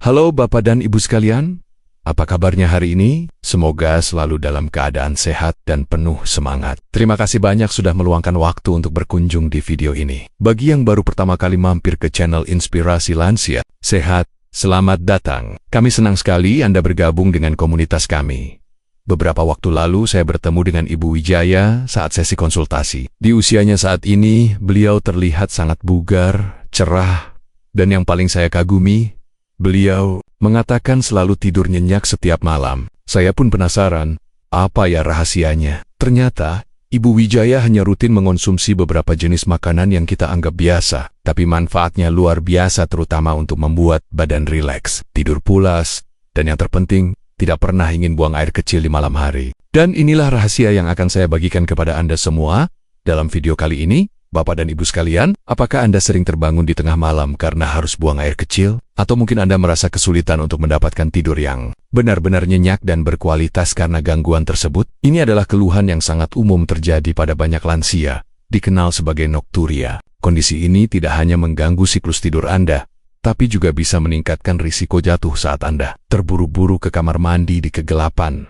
Halo Bapak dan Ibu sekalian, apa kabarnya hari ini? Semoga selalu dalam keadaan sehat dan penuh semangat. Terima kasih banyak sudah meluangkan waktu untuk berkunjung di video ini. Bagi yang baru pertama kali mampir ke channel Inspirasi Lansia Sehat, selamat datang. Kami senang sekali Anda bergabung dengan komunitas kami. Beberapa waktu lalu saya bertemu dengan Ibu Wijaya saat sesi konsultasi. Di usianya saat ini, beliau terlihat sangat bugar, cerah, dan yang paling saya kagumi, beliau mengatakan selalu tidur nyenyak setiap malam. Saya pun penasaran, apa ya rahasianya? Ternyata, Ibu Wijaya hanya rutin mengonsumsi beberapa jenis makanan yang kita anggap biasa, tapi manfaatnya luar biasa terutama untuk membuat badan rileks, tidur pulas, dan yang terpenting, tidak pernah ingin buang air kecil di malam hari. Dan inilah rahasia yang akan saya bagikan kepada Anda semua dalam video kali ini. Bapak dan Ibu sekalian, apakah Anda sering terbangun di tengah malam karena harus buang air kecil? Atau mungkin Anda merasa kesulitan untuk mendapatkan tidur yang benar-benar nyenyak dan berkualitas karena gangguan tersebut? Ini adalah keluhan yang sangat umum terjadi pada banyak lansia, dikenal sebagai nokturia. Kondisi ini tidak hanya mengganggu siklus tidur Anda, tapi juga bisa meningkatkan risiko jatuh saat Anda terburu-buru ke kamar mandi di kegelapan.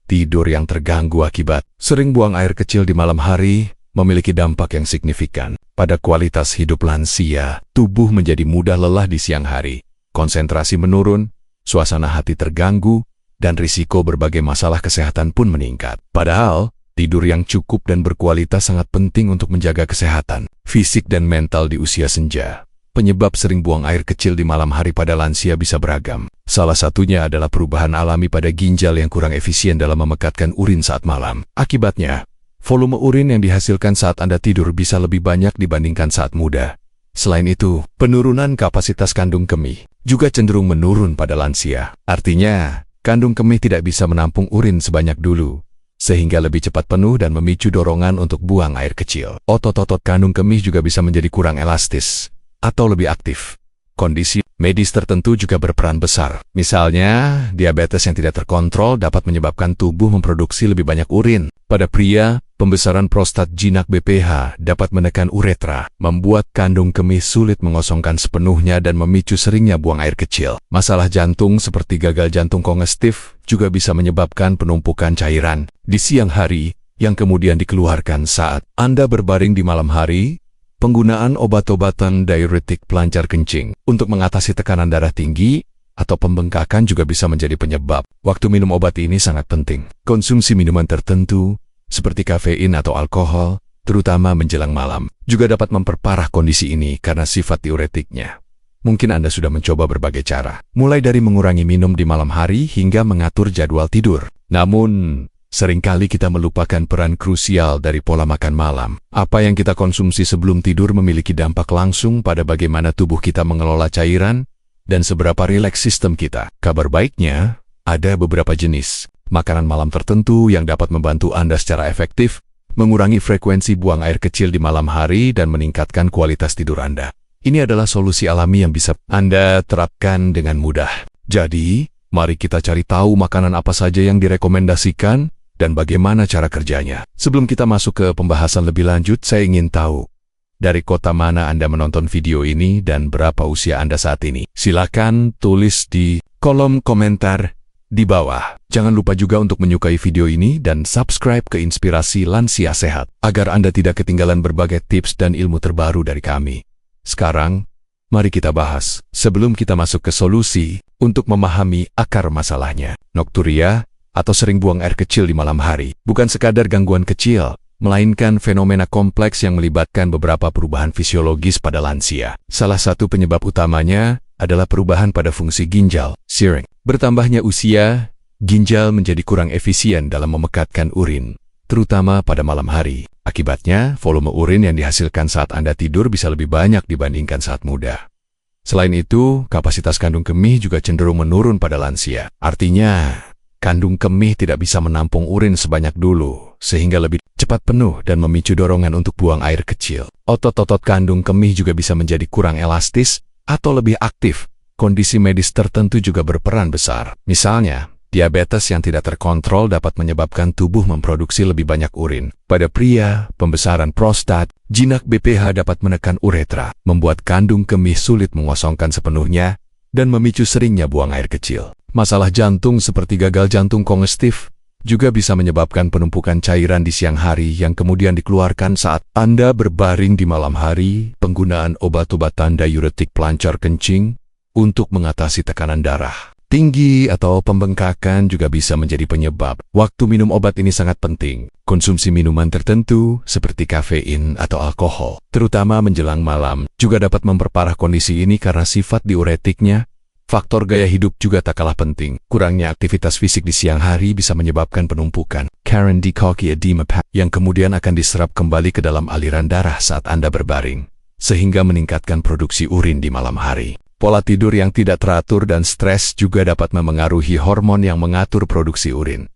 Tidur yang terganggu akibat sering buang air kecil di malam hari memiliki dampak yang signifikan pada kualitas hidup lansia. Tubuh menjadi mudah lelah di siang hari, konsentrasi menurun, suasana hati terganggu, dan risiko berbagai masalah kesehatan pun meningkat. Padahal, tidur yang cukup dan berkualitas sangat penting untuk menjaga kesehatan fisik dan mental di usia senja. Penyebab sering buang air kecil di malam hari pada lansia bisa beragam. Salah satunya adalah perubahan alami pada ginjal yang kurang efisien dalam memekatkan urin saat malam. Akibatnya, volume urin yang dihasilkan saat Anda tidur bisa lebih banyak dibandingkan saat muda. Selain itu, penurunan kapasitas kandung kemih juga cenderung menurun pada lansia. Artinya, kandung kemih tidak bisa menampung urin sebanyak dulu, sehingga lebih cepat penuh dan memicu dorongan untuk buang air kecil. Otot-otot kandung kemih juga bisa menjadi kurang elastis atau lebih aktif. Kondisi medis tertentu juga berperan besar. Misalnya, diabetes yang tidak terkontrol dapat menyebabkan tubuh memproduksi lebih banyak urin. Pada pria, pembesaran prostat jinak BPH dapat menekan uretra, membuat kandung kemih sulit mengosongkan sepenuhnya dan memicu seringnya buang air kecil. Masalah jantung seperti gagal jantung kongestif juga bisa menyebabkan penumpukan cairan di siang hari yang kemudian dikeluarkan saat Anda berbaring di malam hari. Penggunaan obat-obatan diuretik pelancar kencing untuk mengatasi tekanan darah tinggi atau pembengkakan juga bisa menjadi penyebab. Waktu minum obat ini sangat penting. Konsumsi minuman tertentu, seperti kafein atau alkohol, terutama menjelang malam, juga dapat memperparah kondisi ini karena sifat diuretiknya. Mungkin Anda sudah mencoba berbagai cara, mulai dari mengurangi minum di malam hari hingga mengatur jadwal tidur. Namun, seringkali kita melupakan peran krusial dari pola makan malam. Apa yang kita konsumsi sebelum tidur memiliki dampak langsung pada bagaimana tubuh kita mengelola cairan dan seberapa rileks sistem kita. Kabar baiknya, ada beberapa jenis makanan malam tertentu yang dapat membantu Anda secara efektif mengurangi frekuensi buang air kecil di malam hari dan meningkatkan kualitas tidur Anda. Ini adalah solusi alami yang bisa Anda terapkan dengan mudah. Jadi, mari kita cari tahu makanan apa saja yang direkomendasikan dan bagaimana cara kerjanya. Sebelum kita masuk ke pembahasan lebih lanjut, saya ingin tahu dari kota mana Anda menonton video ini dan berapa usia Anda saat ini. Silakan tulis di kolom komentar di bawah. Jangan lupa juga untuk menyukai video ini dan subscribe ke Inspirasi Lansia Sehat agar Anda tidak ketinggalan berbagai tips dan ilmu terbaru dari kami. Sekarang, mari kita bahas sebelum kita masuk ke solusi untuk memahami akar masalahnya. Nokturia atau sering buang air kecil di malam hari bukan sekadar gangguan kecil, melainkan fenomena kompleks yang melibatkan beberapa perubahan fisiologis pada lansia. Salah satu penyebab utamanya adalah perubahan pada fungsi ginjal, shearing. Bertambahnya usia, ginjal menjadi kurang efisien dalam memekatkan urin, terutama pada malam hari. Akibatnya, volume urin yang dihasilkan saat Anda tidur bisa lebih banyak dibandingkan saat muda. Selain itu, kapasitas kandung kemih juga cenderung menurun pada lansia. Artinya, kandung kemih tidak bisa menampung urin sebanyak dulu, sehingga lebih cepat penuh dan memicu dorongan untuk buang air kecil. Otot-otot kandung kemih juga bisa menjadi kurang elastis atau lebih aktif. Kondisi medis tertentu juga berperan besar. Misalnya, diabetes yang tidak terkontrol dapat menyebabkan tubuh memproduksi lebih banyak urin. Pada pria, pembesaran prostat, jinak BPH dapat menekan uretra, membuat kandung kemih sulit mengosongkan sepenuhnya dan memicu seringnya buang air kecil. Masalah jantung seperti gagal jantung kongestif juga bisa menyebabkan penumpukan cairan di siang hari yang kemudian dikeluarkan saat Anda berbaring di malam hari. Penggunaan obat-obatan diuretik pelancar kencing untuk mengatasi tekanan darah tinggi atau pembengkakan juga bisa menjadi penyebab. Waktu minum obat ini sangat penting. Konsumsi minuman tertentu seperti kafein atau alkohol, terutama menjelang malam, juga dapat memperparah kondisi ini karena sifat diuretiknya. Faktor gaya hidup juga tak kalah penting. Kurangnya aktivitas fisik di siang hari bisa menyebabkan penumpukan Karen D. Cocky edema yang kemudian akan diserap kembali ke dalam aliran darah saat Anda berbaring, sehingga meningkatkan produksi urin di malam hari. Pola tidur yang tidak teratur dan stres juga dapat memengaruhi hormon yang mengatur produksi urin.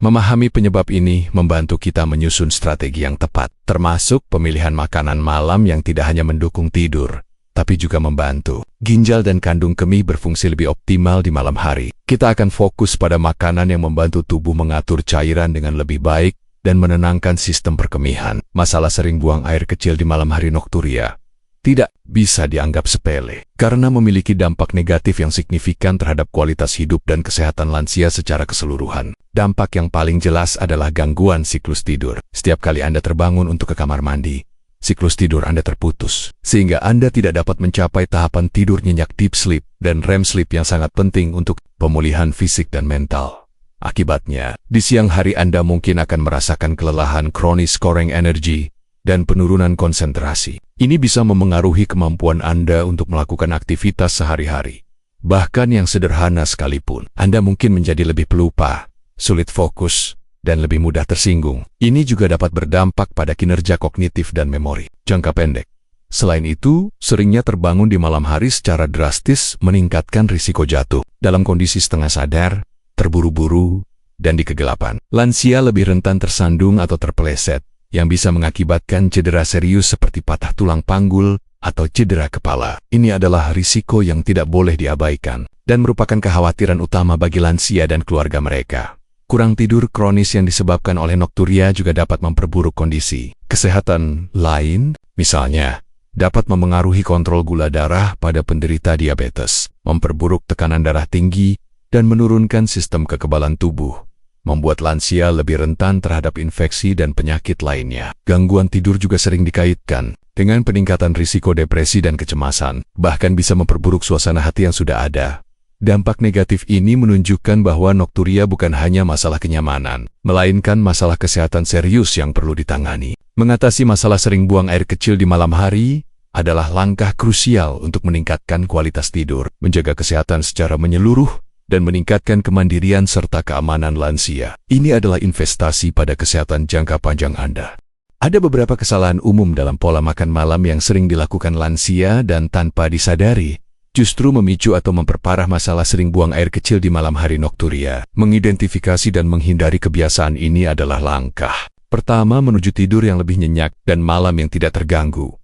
Memahami penyebab ini membantu kita menyusun strategi yang tepat, termasuk pemilihan makanan malam yang tidak hanya mendukung tidur, tapi juga membantu ginjal dan kandung kemih berfungsi lebih optimal di malam hari. Kita akan fokus pada makanan yang membantu tubuh mengatur cairan dengan lebih baik dan menenangkan sistem perkemihan. Masalah sering buang air kecil di malam hari nokturia tidak bisa dianggap sepele, karena memiliki dampak negatif yang signifikan terhadap kualitas hidup dan kesehatan lansia secara keseluruhan. Dampak yang paling jelas adalah gangguan siklus tidur. Setiap kali Anda terbangun untuk ke kamar mandi, siklus tidur Anda terputus, sehingga Anda tidak dapat mencapai tahapan tidur nyenyak deep sleep dan REM sleep yang sangat penting untuk pemulihan fisik dan mental. Akibatnya, di siang hari Anda mungkin akan merasakan kelelahan kronis, kurang energi, dan penurunan konsentrasi. Ini bisa memengaruhi kemampuan Anda untuk melakukan aktivitas sehari-hari. Bahkan yang sederhana sekalipun, Anda mungkin menjadi lebih pelupa, sulit fokus, dan lebih mudah tersinggung. Ini juga dapat berdampak pada kinerja kognitif dan memori jangka pendek. Selain itu, seringnya terbangun di malam hari secara drastis meningkatkan risiko jatuh dalam kondisi setengah sadar, terburu-buru, dan di kegelapan. Lansia lebih rentan tersandung atau terpeleset, yang bisa mengakibatkan cedera serius seperti patah tulang panggul atau cedera kepala. Ini adalah risiko yang tidak boleh diabaikan dan merupakan kekhawatiran utama bagi lansia dan keluarga mereka. Kurang tidur kronis yang disebabkan oleh nokturia juga dapat memperburuk kondisi kesehatan lain, misalnya dapat memengaruhi kontrol gula darah pada penderita diabetes, memperburuk tekanan darah tinggi, dan menurunkan sistem kekebalan tubuh, membuat lansia lebih rentan terhadap infeksi dan penyakit lainnya. Gangguan tidur juga sering dikaitkan dengan peningkatan risiko depresi dan kecemasan, bahkan bisa memperburuk suasana hati yang sudah ada. Dampak negatif ini menunjukkan bahwa nokturia bukan hanya masalah kenyamanan, melainkan masalah kesehatan serius yang perlu ditangani. Mengatasi masalah sering buang air kecil di malam hari adalah langkah krusial untuk meningkatkan kualitas tidur, menjaga kesehatan secara menyeluruh, dan meningkatkan kemandirian serta keamanan lansia. Ini adalah investasi pada kesehatan jangka panjang Anda. Ada beberapa kesalahan umum dalam pola makan malam yang sering dilakukan lansia dan tanpa disadari, justru memicu atau memperparah masalah sering buang air kecil di malam hari nokturia. Mengidentifikasi dan menghindari kebiasaan ini adalah langkah pertama menuju tidur yang lebih nyenyak dan malam yang tidak terganggu.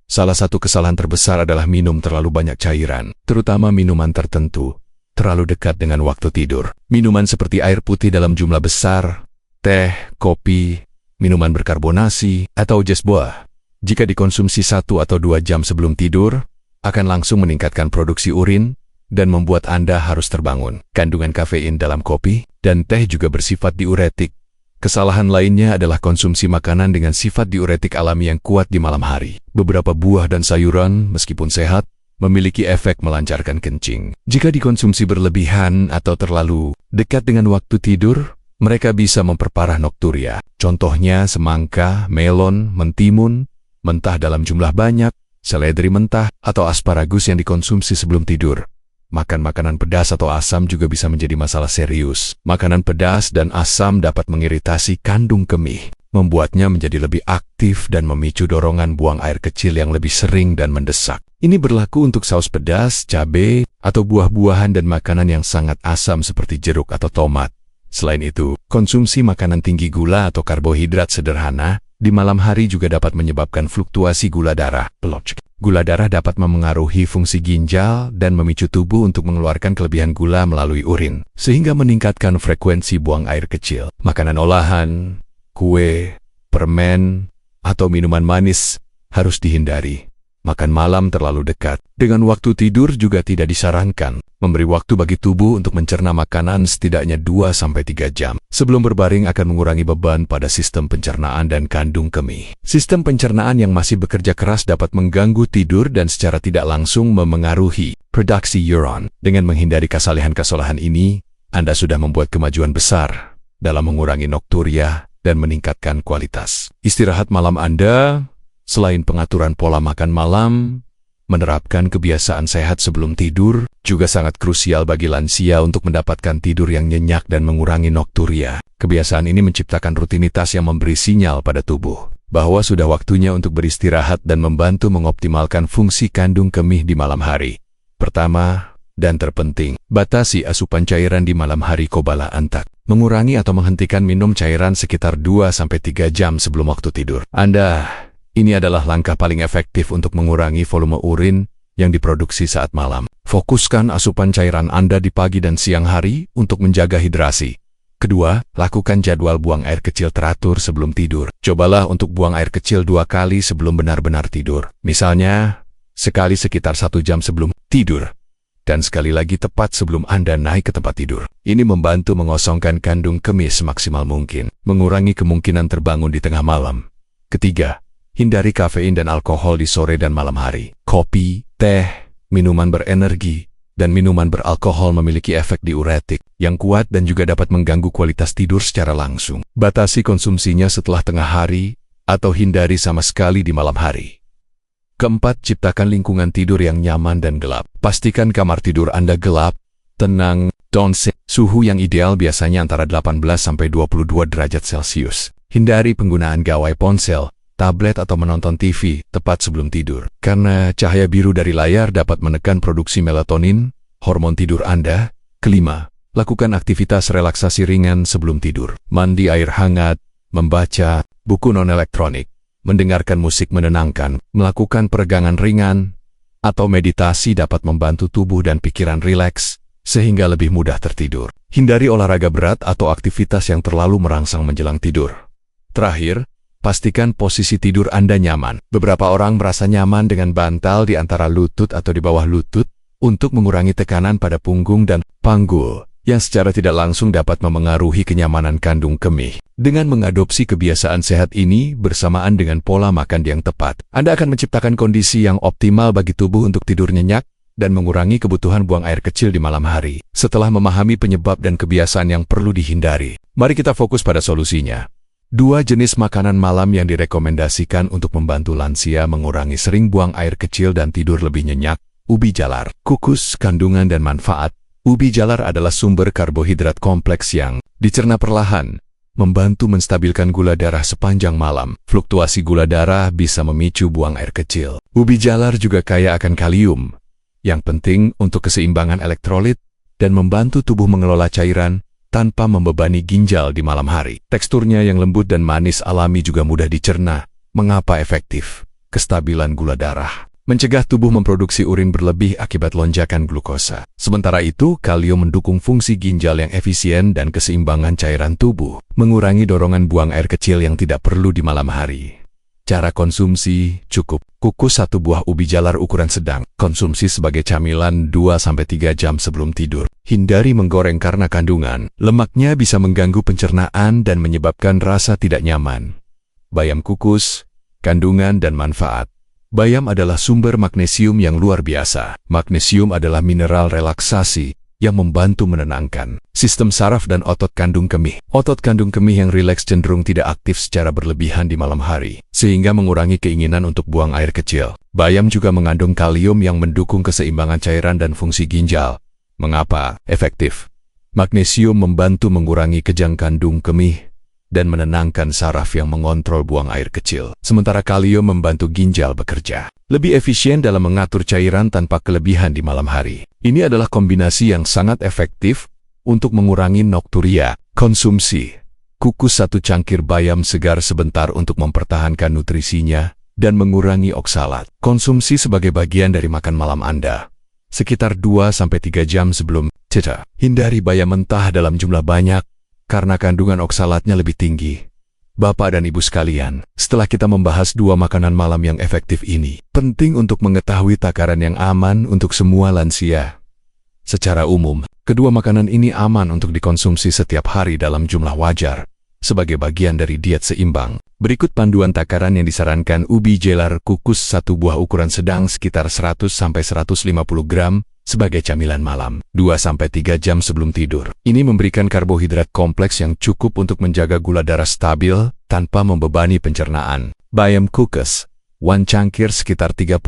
Salah satu kesalahan terbesar adalah minum terlalu banyak cairan, terutama minuman tertentu terlalu dekat dengan waktu tidur. Minuman seperti air putih dalam jumlah besar, teh, kopi, minuman berkarbonasi, atau jus buah, jika dikonsumsi 1 atau 2 jam sebelum tidur, akan langsung meningkatkan produksi urin dan membuat Anda harus terbangun. Kandungan kafein dalam kopi dan teh juga bersifat diuretik. Kesalahan lainnya adalah konsumsi makanan dengan sifat diuretik alami yang kuat di malam hari. Beberapa buah dan sayuran, meskipun sehat, memiliki efek melancarkan kencing. Jika dikonsumsi berlebihan atau terlalu dekat dengan waktu tidur, mereka bisa memperparah nokturia. Contohnya semangka, melon, mentimun, mentah dalam jumlah banyak, seledri mentah, atau asparagus yang dikonsumsi sebelum tidur. Makan makanan pedas atau asam juga bisa menjadi masalah serius. Makanan pedas dan asam dapat mengiritasi kandung kemih, membuatnya menjadi lebih aktif dan memicu dorongan buang air kecil yang lebih sering dan mendesak. Ini berlaku untuk saus pedas, cabai, atau buah-buahan dan makanan yang sangat asam seperti jeruk atau tomat. Selain itu, konsumsi makanan tinggi gula atau karbohidrat sederhana di malam hari juga dapat menyebabkan fluktuasi gula darah. Gula darah dapat memengaruhi fungsi ginjal dan memicu tubuh untuk mengeluarkan kelebihan gula melalui urin, sehingga meningkatkan frekuensi buang air kecil. Makanan olahan, kue, permen, atau minuman manis harus dihindari, makan malam terlalu dekat. Dengan waktu tidur juga tidak disarankan. Memberi waktu bagi tubuh untuk mencerna makanan setidaknya 2-3 jam. Sebelum berbaring akan mengurangi beban pada sistem pencernaan dan kandung kemih. Sistem pencernaan yang masih bekerja keras dapat mengganggu tidur dan secara tidak langsung memengaruhi produksi urine. Dengan menghindari kesalahan-kesalahan ini, Anda sudah membuat kemajuan besar dalam mengurangi nokturia dan meningkatkan kualitas istirahat malam Anda. Selain pengaturan pola makan malam, menerapkan kebiasaan sehat sebelum tidur juga sangat krusial bagi lansia untuk mendapatkan tidur yang nyenyak dan mengurangi nokturia. Kebiasaan ini menciptakan rutinitas yang memberi sinyal pada tubuh bahwa sudah waktunya untuk beristirahat dan membantu mengoptimalkan fungsi kandung kemih di malam hari. Pertama, dan terpenting, batasi asupan cairan di malam hari. Kobala antak. Mengurangi atau menghentikan minum cairan sekitar 2-3 jam sebelum waktu tidur. Ini adalah langkah paling efektif untuk mengurangi volume urin yang diproduksi saat malam. Fokuskan asupan cairan Anda di pagi dan siang hari untuk menjaga hidrasi. Kedua, lakukan jadwal buang air kecil teratur sebelum tidur. Cobalah untuk buang air kecil 2 kali sebelum benar-benar tidur. Misalnya, sekali sekitar 1 jam sebelum tidur, dan sekali lagi tepat sebelum Anda naik ke tempat tidur. Ini membantu mengosongkan kandung kemih semaksimal mungkin, mengurangi kemungkinan terbangun di tengah malam. Ketiga, hindari kafein dan alkohol di sore dan malam hari. Kopi, teh, minuman berenergi, dan minuman beralkohol memiliki efek diuretik yang kuat dan juga dapat mengganggu kualitas tidur secara langsung. Batasi konsumsinya setelah tengah hari atau hindari sama sekali di malam hari. Keempat, ciptakan lingkungan tidur yang nyaman dan gelap. Pastikan kamar tidur Anda gelap, tenang, suhu yang ideal biasanya antara 18-22 derajat Celcius. Hindari penggunaan gawai ponsel, tablet atau menonton TV tepat sebelum tidur. Karena cahaya biru dari layar dapat menekan produksi melatonin, hormon tidur Anda. Kelima, lakukan aktivitas relaksasi ringan sebelum tidur. Mandi air hangat, membaca buku non-elektronik, mendengarkan musik menenangkan, melakukan peregangan ringan, atau meditasi dapat membantu tubuh dan pikiran rileks, sehingga lebih mudah tertidur. Hindari olahraga berat atau aktivitas yang terlalu merangsang menjelang tidur. Terakhir, pastikan posisi tidur Anda nyaman. Beberapa orang merasa nyaman dengan bantal di antara lutut atau di bawah lutut untuk mengurangi tekanan pada punggung dan panggul, yang secara tidak langsung dapat memengaruhi kenyamanan kandung kemih. Dengan mengadopsi kebiasaan sehat ini bersamaan dengan pola makan yang tepat, Anda akan menciptakan kondisi yang optimal bagi tubuh untuk tidur nyenyak dan mengurangi kebutuhan buang air kecil di malam hari. Setelah memahami penyebab dan kebiasaan yang perlu dihindari, mari kita fokus pada solusinya. 2 jenis makanan malam yang direkomendasikan untuk membantu lansia mengurangi sering buang air kecil dan tidur lebih nyenyak. Ubi jalar. Kukus, kandungan dan manfaat. Ubi jalar adalah sumber karbohidrat kompleks yang dicerna perlahan, membantu menstabilkan gula darah sepanjang malam. Fluktuasi gula darah bisa memicu buang air kecil. Ubi jalar juga kaya akan kalium, yang penting untuk keseimbangan elektrolit dan membantu tubuh mengelola cairan tanpa membebani ginjal di malam hari. Teksturnya yang lembut dan manis alami juga mudah dicerna. Mengapa efektif? Kestabilan gula darah. Mencegah tubuh memproduksi urin berlebih akibat lonjakan glukosa. Sementara itu, kalium mendukung fungsi ginjal yang efisien dan keseimbangan cairan tubuh. Mengurangi dorongan buang air kecil yang tidak perlu di malam hari. Cara konsumsi cukup. Kukus 1 buah ubi jalar ukuran sedang. Konsumsi sebagai camilan 2-3 jam sebelum tidur. Hindari menggoreng karena kandungan lemaknya bisa mengganggu pencernaan dan menyebabkan rasa tidak nyaman. Bayam kukus, kandungan dan manfaat. Bayam adalah sumber magnesium yang luar biasa. Magnesium adalah mineral relaksasi yang membantu menenangkan sistem saraf dan otot kandung kemih. Otot kandung kemih yang rileks cenderung tidak aktif secara berlebihan di malam hari, sehingga mengurangi keinginan untuk buang air kecil. Bayam juga mengandung kalium yang mendukung keseimbangan cairan dan fungsi ginjal. Mengapa efektif? Magnesium membantu mengurangi kejang kandung kemih dan menenangkan saraf yang mengontrol buang air kecil. Sementara kalium membantu ginjal bekerja lebih efisien dalam mengatur cairan tanpa kelebihan di malam hari. Ini adalah kombinasi yang sangat efektif untuk mengurangi nokturia. Konsumsi. Kukus 1 cangkir bayam segar sebentar untuk mempertahankan nutrisinya dan mengurangi oksalat. Konsumsi sebagai bagian dari makan malam Anda. Sekitar 2-3 jam sebelum tidur. Hindari bayam mentah dalam jumlah banyak karena kandungan oksalatnya lebih tinggi. Bapak dan Ibu sekalian, setelah kita membahas dua makanan malam yang efektif ini, penting untuk mengetahui takaran yang aman untuk semua lansia. Secara umum, kedua makanan ini aman untuk dikonsumsi setiap hari dalam jumlah wajar, sebagai bagian dari diet seimbang. Berikut panduan takaran yang disarankan. Ubi jelar kukus 1 buah ukuran sedang sekitar 100–150 gram sebagai camilan malam, 2–3 jam sebelum tidur. Ini memberikan karbohidrat kompleks yang cukup untuk menjaga gula darah stabil tanpa membebani pencernaan. Bayam kukus 1 cangkir sekitar 30–50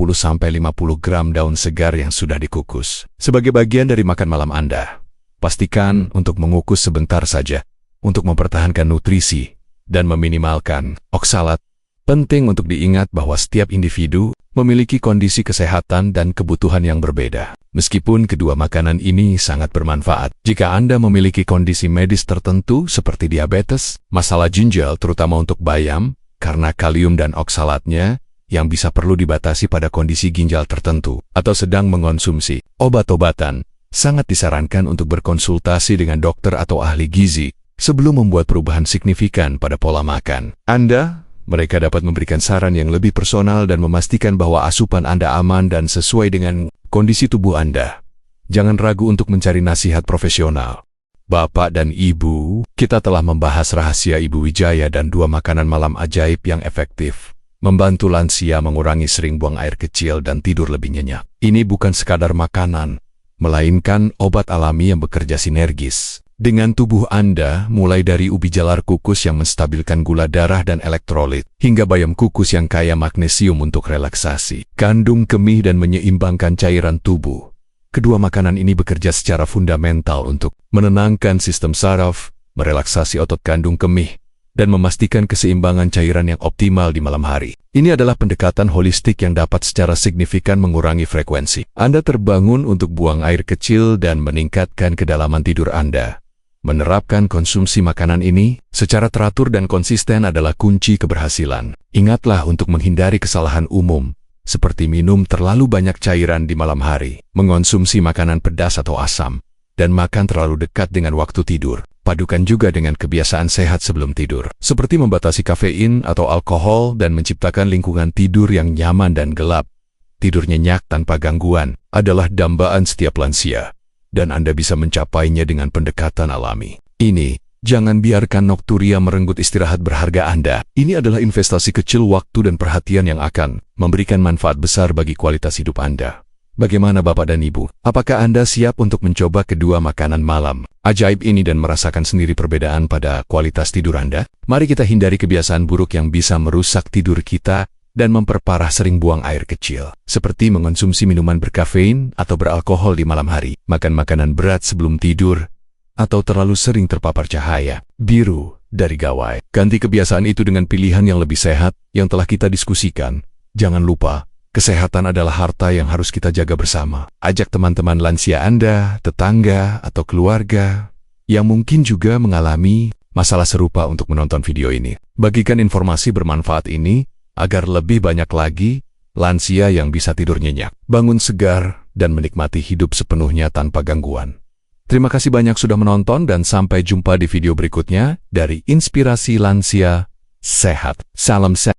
gram daun segar yang sudah dikukus. Sebagai bagian dari makan malam Anda, pastikan untuk mengukus sebentar saja untuk mempertahankan nutrisi dan meminimalkan oksalat. Penting untuk diingat bahwa setiap individu memiliki kondisi kesehatan dan kebutuhan yang berbeda. Meskipun kedua makanan ini sangat bermanfaat, jika Anda memiliki kondisi medis tertentu seperti diabetes, masalah ginjal terutama untuk bayam, karena kalium dan oksalatnya yang bisa perlu dibatasi pada kondisi ginjal tertentu, atau sedang mengonsumsi obat-obatan, sangat disarankan untuk berkonsultasi dengan dokter atau ahli gizi sebelum membuat perubahan signifikan pada pola makan Anda. Mereka dapat memberikan saran yang lebih personal dan memastikan bahwa asupan Anda aman dan sesuai dengan kondisi tubuh Anda. Jangan ragu untuk mencari nasihat profesional. Bapak dan Ibu, kita telah membahas rahasia Ibu Wijaya dan dua makanan malam ajaib yang efektif, membantu lansia mengurangi sering buang air kecil dan tidur lebih nyenyak. Ini bukan sekadar makanan, melainkan obat alami yang bekerja sinergis dengan tubuh Anda, mulai dari ubi jalar kukus yang menstabilkan gula darah dan elektrolit, hingga bayam kukus yang kaya magnesium untuk relaksasi, kandung kemih dan menyeimbangkan cairan tubuh. Kedua makanan ini bekerja secara fundamental untuk menenangkan sistem saraf, merelaksasi otot kandung kemih, dan memastikan keseimbangan cairan yang optimal di malam hari. Ini adalah pendekatan holistik yang dapat secara signifikan mengurangi frekuensi Anda terbangun untuk buang air kecil dan meningkatkan kedalaman tidur Anda. Menerapkan konsumsi makanan ini secara teratur dan konsisten adalah kunci keberhasilan. Ingatlah untuk menghindari kesalahan umum, seperti minum terlalu banyak cairan di malam hari, mengonsumsi makanan pedas atau asam, dan makan terlalu dekat dengan waktu tidur. Padukan juga dengan kebiasaan sehat sebelum tidur, seperti membatasi kafein atau alkohol dan menciptakan lingkungan tidur yang nyaman dan gelap. Tidur nyenyak tanpa gangguan adalah dambaan setiap lansia, dan Anda bisa mencapainya dengan pendekatan alami. Jangan biarkan nokturia merenggut istirahat berharga Anda. Ini adalah investasi kecil waktu dan perhatian yang akan memberikan manfaat besar bagi kualitas hidup Anda. Bagaimana Bapak dan Ibu? Apakah Anda siap untuk mencoba kedua makanan malam ajaib ini dan merasakan sendiri perbedaan pada kualitas tidur Anda? Mari kita hindari kebiasaan buruk yang bisa merusak tidur kita dan memperparah sering buang air kecil, seperti mengonsumsi minuman berkafein atau beralkohol di malam hari, makan makanan berat sebelum tidur, atau terlalu sering terpapar cahaya biru dari gawai. Ganti kebiasaan itu dengan pilihan yang lebih sehat yang telah kita diskusikan. Jangan lupa, kesehatan adalah harta yang harus kita jaga bersama. Ajak teman-teman lansia Anda, tetangga, atau keluarga yang mungkin juga mengalami masalah serupa untuk menonton video ini. Bagikan informasi bermanfaat ini agar lebih banyak lagi lansia yang bisa tidur nyenyak, bangun segar, dan menikmati hidup sepenuhnya tanpa gangguan. Terima kasih banyak sudah menonton dan sampai jumpa di video berikutnya dari Inspirasi Lansia Sehat. Salam sehat.